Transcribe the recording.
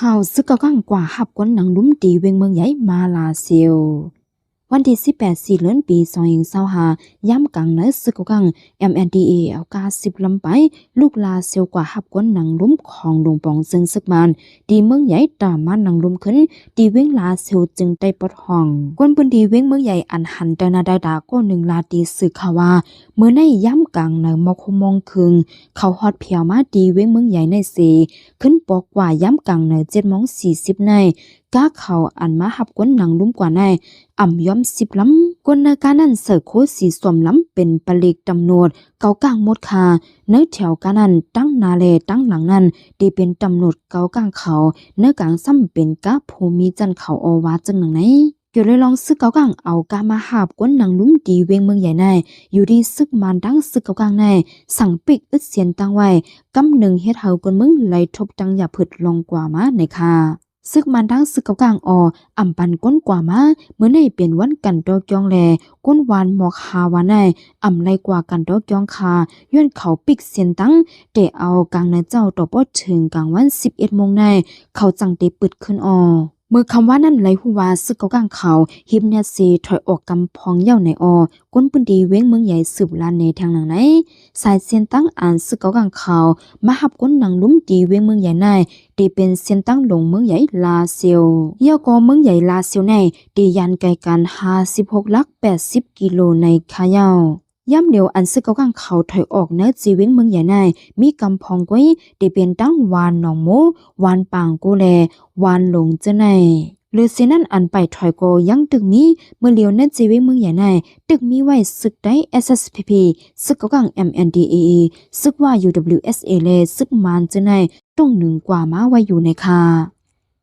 ข่าวซึกกะกังกว่าหับก้นหนังลุ้มตีเวงเมืองใหญ่มาลาเซียววันที่18สี่เดือนปี2025ย้ำกลางในซึกกะกัง MNDAA เอากา10ลำไปลูกลาเซียวกว่าหับก้นหนังลุ้มของดงปองซึ่งซึกมันดีเมืองใหญ่ตามมาหนังลุ้มขึ้นดีเวงลาเซียวจึงได้ปลดห้องกวนปืนดีเวงเมืองใหญ่อันหันแต่นาดาก็1ลาตีสึกข่าวว่าเมื่อในย้ำกลางในมคมงคึงเขาฮอดเพียวมาดีเวงเมืองใหญ่ในเสขึ้นปอกว่าย้ำกลางใน7:40ในก้าเขาอันมาหับก้นหนังลุ้มกว่าในอ่ำย้อม10ลำกวนในการนั้นเสือโคสีสวมลำเป็นปลีกตำนวดเกากลางหมดคาเนื้อแถวการนั้นตั้งนาเลตั้งหลังนั้นดีเป็นตำนวดเกากลางเขาเนื้อกลางซ้ำเป็นก้าภูมิจันเขาอวาจังหนังไหนเกี่ยวเลยลองซึกเกากลางเอากามาหับก้นหนังลุ้มดีเวงเมืองใหญ่ในอยู่ดีซึกมันดังซึกเกากลางในสั่งปิกอึดเสียนตั้งไว้กำหนึ่งเฮ็ดเฮากวนมึงไหลทบจังอย่าผึดลงกว่ามาในคาซึกมันดังซึกเกากลางอ่ำปันก้นกว่ามาเมื่อในเปลี่ยนวันกันดอกจองแลก้นวานหมอกหาวานในอ่ำไลกว่ากันดอกจองคาย้อนเขาปิกเสียนตั้งเตะเอากลางในเจ้าต่อปอถึงกลางวัน11 โมงในเขาจังเตปึดขึ้นเมื่อคำว่านั่นไหลหัวซึกเกากลางเขาฮิมเนเซถอยออกกำพองเย่าในก้นปืนดีเว้งเมืองใหญ่สืบลานในทางหนังไหนสายเสียนตั้งอ่านซึกเกากลางเขามาหับก้นหนังลุ้มดีเว้งเมืองใหญ่ในดีเป็นเสียนตั้งลงเมืองใหญ่ลาเซียวเย่าก็เมืองใหญ่ลาเซียวในดียันไกลกัน56 ลัก80 กิโลในคาเย่าย่ำเหลียวอันซึกเกากลางเขาถอยออกเนื้อจีเว้งเมืองใหญ่ในมีกำพองก้อยดีเป็นตั้งวานหนองโมวานปางกูแลวานหลงเจไนหรือเสนั่นอันไปถอยโกยังตึกมีเมื่อเลียวเนื้อจีเว้งเมืองใหญ่ในตึกมีไว้ซึกได้ SSPP ซึกเกากลาง MNDAA ซึกว่า UWSA เลซึกมานเจไนต้องหนึ่งกว่ามาไว้อยู่ในคา